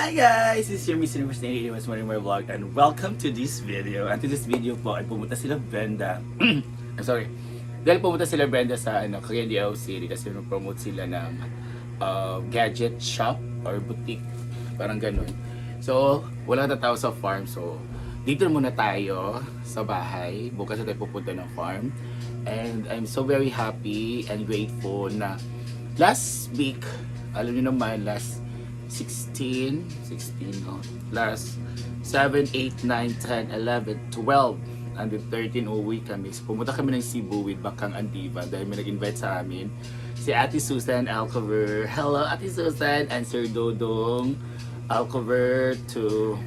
Hi guys! This is your Mr. Universe 88 Marimar Vlog and welcome to this video. And to this video po ay pumunta sila Brenda. I'm sorry. Dahil pumunta sila Brenda sa Cagayan City kasi promote sila ng gadget shop or boutique. Parang ganun. So, wala na tao sa farm. So, dito muna tayo sa bahay. Bukas na tayo pupunta ng farm. And I'm so very happy and grateful na last week, alam niyo naman, last 16, no? Last 7, 8, 9, 10, 11, 12, and then 13 uwi kami. So, pumunta kami ng Cebu with Bakang Andiva dahil may nag-invite sa amin si Ate Susan Alcover. Hello Ate Susan and Sir Dodong Alcover to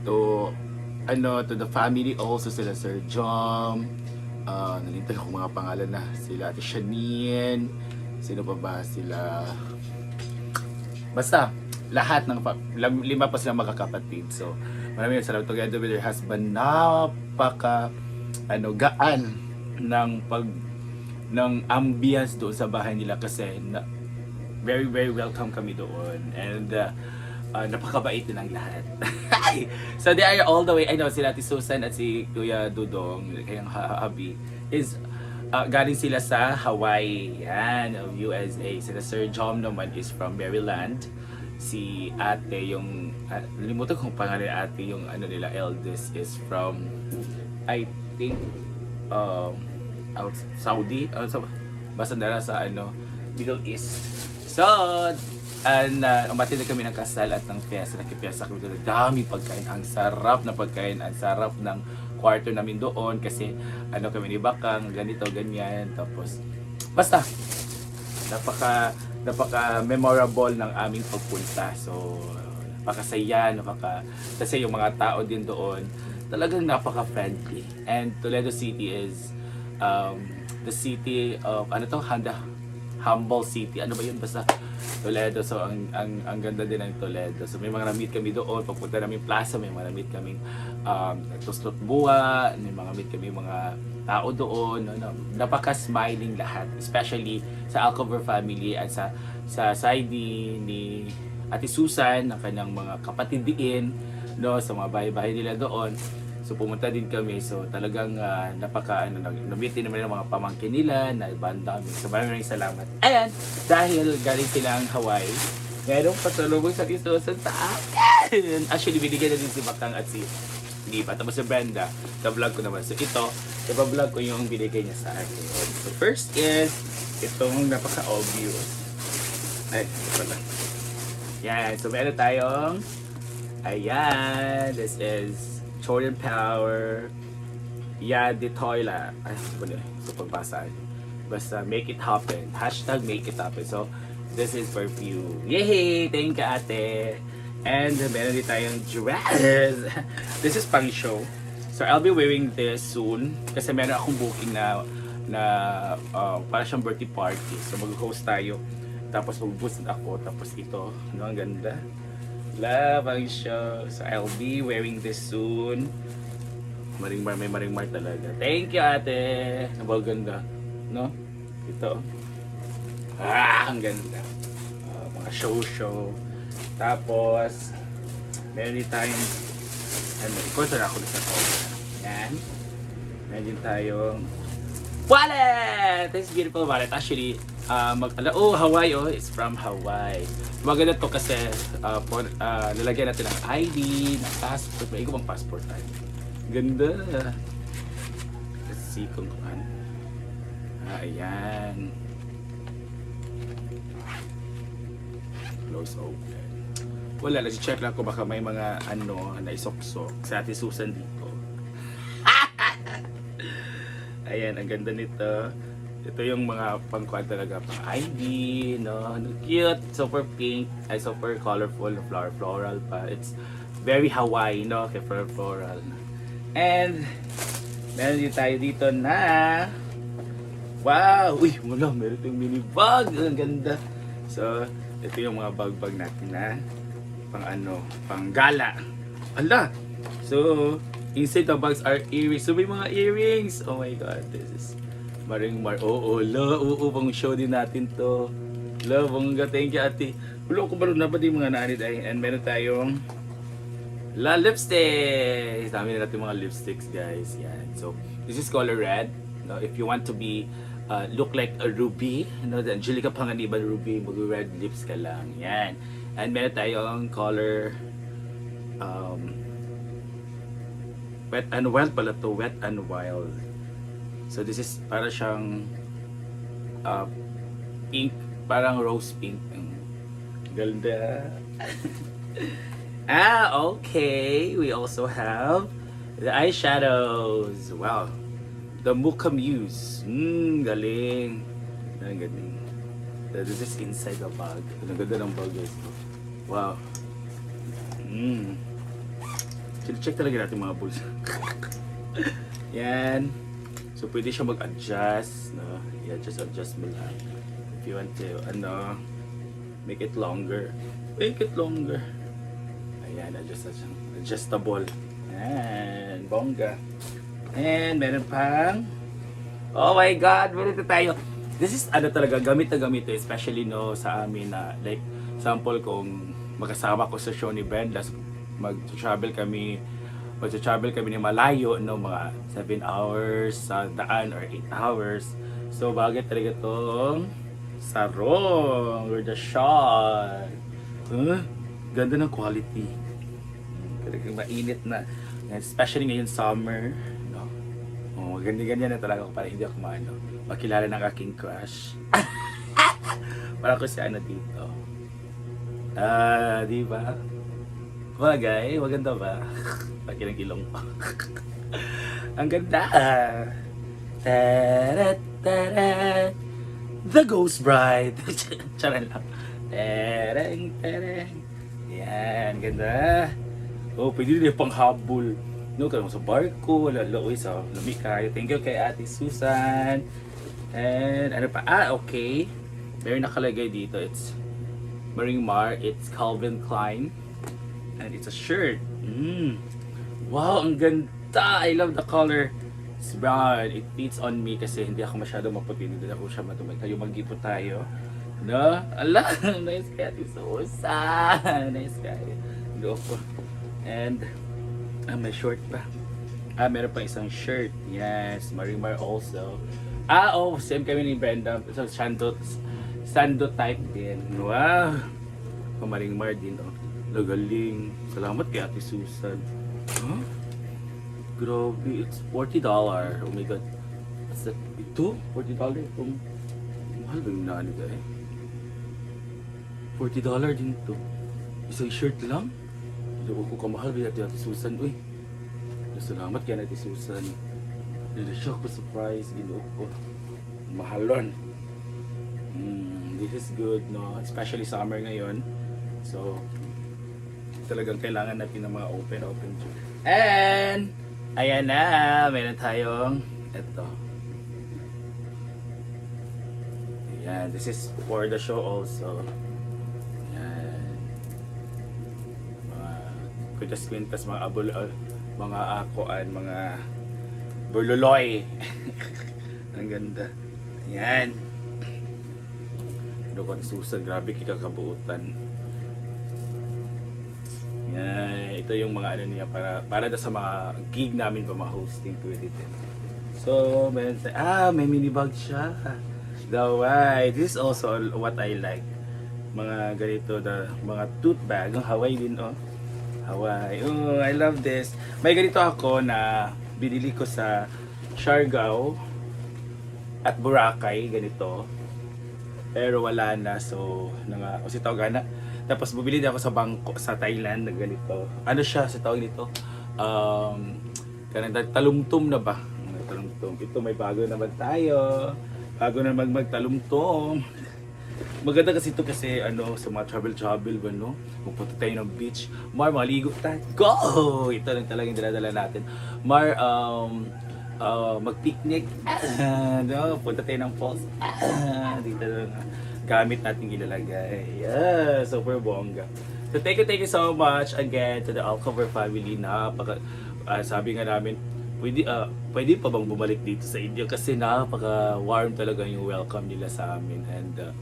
the family also, sila Sir Jom. Nalintay ko mga pangalan na. Sila Ate Shanine. Sino pa ba? Sila... Basta, lahat ng lima pa sila magkakapatid. So, maraming salamat together with their husband. Napaka gaan ng ambience doon sa bahay nila kasi very very welcome kami doon. And napakabait din ang lahat. So they are all the way, I know sila Ate Susan at si Kuya Dudong, kayang hubby is galing sila sa Hawaii, yan, USA. Sila Sir John naman is from Maryland. Si ate, yung, limutan kong pangalan ate, yung nila, eldest is from, I think, Saudi, basta nila sa Middle East. So, umatid na kami ng kasal at ng fiesta. Nagkipiesta kami doon. Dami pagkain. Ang sarap na pagkain. Ang sarap ng kwarto namin doon. Kasi kami ni Bakang, ganito, ganyan. Tapos, basta, napaka memorable ng aming pagpunta. So, napakasaya, kasi yung mga tao din doon, talagang napaka-friendly. And Toledo City is the city of, humble city. Ano ba yun? Basta Toledo. So, ang ganda din ng Toledo. So, may mga na-meet kami doon. Pagpunta namin plaza, may mga na-meet kami Tuslot Buwa, may mga na-meet kami mga tao doon. Napaka-smiling lahat. Especially sa Alcover family at sa side ni Ate Susan, ng kanyang mga kapatid din, sa mga bahay-bahay nila doon. So pumunta din kami, so talagang na-meet din naman ng mga pamangkin nila, na bandami. So maraming salamat. Ayan, dahil galing silang Hawaii, mayroong pasalubong sa Susan sa akin. Actually, binigyan na din si Bakang at si Lipa. Tapos si Brenda, sa vlog ko naman. So ito, iba-vlog ko yung binigay niya sa akin. So first is, itong napaka-obvious. Ay, ito pala. Yan, so meron tayong, ayan, this is Jordan Power, Yadi Toilet. Ay, wala. So, pagbasaan. Basta, make it happen. Hashtag make it happen. So, this is perfume. Yay! Thank you, ate. And, meron din tayong dress. This is pang show. So, I'll be wearing this soon. Kasi meron akong booking na para siyang birthday party. So, mag-host tayo. Tapos, mag-boost ako. Tapos, ito. Ang ganda. Love ang show. So I'll be wearing this soon. Maringmar, may maringmar talaga. Thank you, ate. Napaganda. No? Ito. Ang ganda. Mga show. Tapos, meron din tayong ikot na ako sa cover. Yan. Meron din tayong wallet! This beautiful wallet. Actually, Hawaii, it's from Hawaii. Maganda to kasi lalagyan natin ng ID, ng passport. May ibang passport tayo. Ganda. Let's see kung ano. Ayan. Close open. Wala, nag-check lang ko baka may mga na isok-sok sa Ate Susan dito. Ayan, ang ganda nito. Ito yung mga pangkuhan talaga, pang ID, no? Cute, super pink, ay super colorful, floral pa. It's very Hawaii, no? Okay, floral. And, meron din tayo dito na, wow! Uy, meron itong mini bag. Ang ganda. So, ito yung mga bag natin na pang gala. Ala! So, inside the bags are earrings. So, may mga earrings. Oh my God, this is maringmar. Oo, pang show din natin to. Love, bongga. Thank you, ate. Ulo ko balo na ba di mga naanid ay. And meron tayong La lipstick! Dami na natin mga lipsticks guys. Yan. So, this is color red. No, if you want to be look like a ruby, the Angelica Panganiban ruby, mag-red lips ka lang. Yan. And meron tayong color Wet and Wild pala to. Wet and Wild. So, this is para siyang pink. Parang rose pink. Ganda. Okay. We also have the eyeshadows. Wow. The Muka Muse. Galing. Ang galing. This is inside the bag. Ang ganda ng bag guys. Wow. Check talaga natin mga bulsa. Yan. So pwede siya mag-adjust. No? Yeah, just adjust mo lang. If you want to, make it longer. Make it longer. Ayan, adjustable. Ayan, bongga. And meron pang, oh my god, meron na tayo. This is talaga, gamit na gamit to, especially no sa amin na, like, sample kung magkasama ko sa show ni Brenda, mag-travel kami ni malayo, no, mga 7 hours sa daan or 8 hours. So, bagay talaga tong sarong or the shot. Ganda ng quality. Talagang mainit na. Especially ngayon summer. No? Oh, ganyan na talaga ako para hindi ako makilala ng aking crush. Para ko si dito. Di ba? Bagay, maganda ba? Paki ng ilong pa. Ang ganda! Tarat, tarat, The Ghost Bride. Charan lang. Tereng, tereng. Yan, ganda. Oh, pwede rin pang habol. No, kaya sa barko, laloy sa lumi kayo. Thank you kay Ate Susan. And ano pa? Okay. Meron nakalagay dito. It's Maringmar. It's Calvin Klein. And it's a shirt. Wow, ang ganda. I love the color. It's brown. It fits on me kasi hindi ako masyado maputi. Hindi ako siya matumay. Tayo mag-ipo tayo. No? Ala, nice guy. Susan. Nice guy. Go po. And, may short pa. Meron pa isang shirt. Yes, Marimar also. Same kami ni Brenda. So, sando type din. Wow. Marimar din, oh. Lagaling. Salamat kay Ate Susan. Huh? Grabe, it's $40. Oh my god. What's that? Ito? $40? Mahal ba yung nani ka eh? $40 din to. Isang shirt lang? Hindi ko kamahal ba Ate Susan? Uy, salamat kay Ate Susan. Shock ko, surprise. Ginuot ko. Mahalon. This is good, no? Especially summer ngayon. So, talagang kailangan natin ng mga open. And, ayan na, meron tayong ito. Ayan, this is for the show also. Ayan. Mga kwintas-kwintas, mga mga akoan, mga burluloy. Ang ganda. Ayan. Ano ko ni Susan, grabe kikakabuutan. Yan, ito yung mga niya para sa mga gig namin pa ma-hosting ko dito. So, may mini bag siya. The white. This is also what I like. Mga ganito, mga tote bag. Ang Hawaii din, oh. Hawaii. Oh, I love this. May ganito ako na binili ko sa Siargao at Boracay, ganito. Pero wala na, so kasi tawag na. Tapos bumili din ako sa bangko sa Thailand na ganito. Ano siya sa tawag nito? Talumtum na ba? Talumtum. Ito may bago naman tayo. Bago na magtalumtum. Maganda kasi ito kasi sa mga travel ba, no? Pupunta tayo ng beach. Mar, maligo tayo. Go! Ito lang talagang dala-dala natin. Mar, mag-picnic. No? Punta tayo ng falls. Dito lang. Gamit natin ilalagay. Yeah, super bongga. So thank you so much again to the Alcover family na sabi nga namin, pwede pa bang bumalik dito sa India kasi napaka-warm talaga yung welcome nila sa amin. And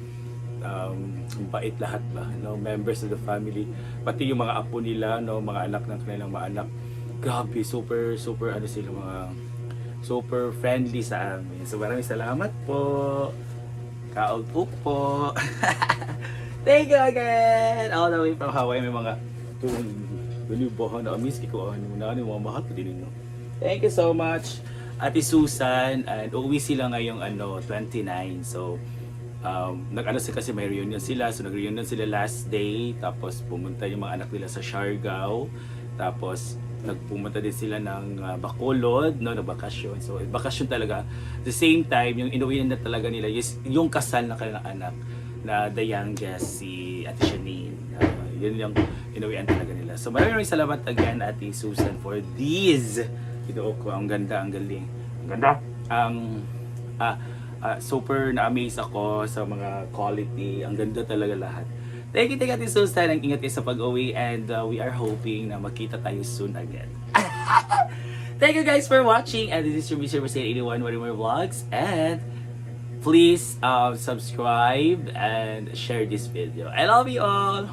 bait lahat ba, no? Members of the family, pati yung mga apo nila, no? Mga anak ng kanilang mga anak. Grabe, super ano sila, mga super friendly sa amin. So maraming salamat po. Kaog po. Thank you again. All the way from Hawaii, may mga balibahan na amis ko ano mga mahal ko din no. Thank you so much Ate Susan, and uuwi sila ngayong 29. So nag-ano sila kasi may reunion sila. So nag-reunion sila last day, tapos pumunta yung mga anak nila sa Siargao. Tapos nagpumunta din sila ng Bacolod, no, na bakasyon. So bakasyon talaga. At the same time, yung inuwi na talaga nila is yung kasal na kanilang anak na the youngest, si Ate Janine. Yun yung inuwian talaga nila. So maraming salamat again Ate Susan for these. Ito ko, ang ganda, ang galing. Ang ganda. Super na-amaze ako sa mga quality. Ang ganda talaga lahat. Thank you Ate Susan. Ang ingat kayo sa pag-uwi, and we are hoping na magkita tayo soon again. Thank you guys for watching, and this is your Mr. Mercedes 81 More Vlogs, and please subscribe and share this video. I love you all.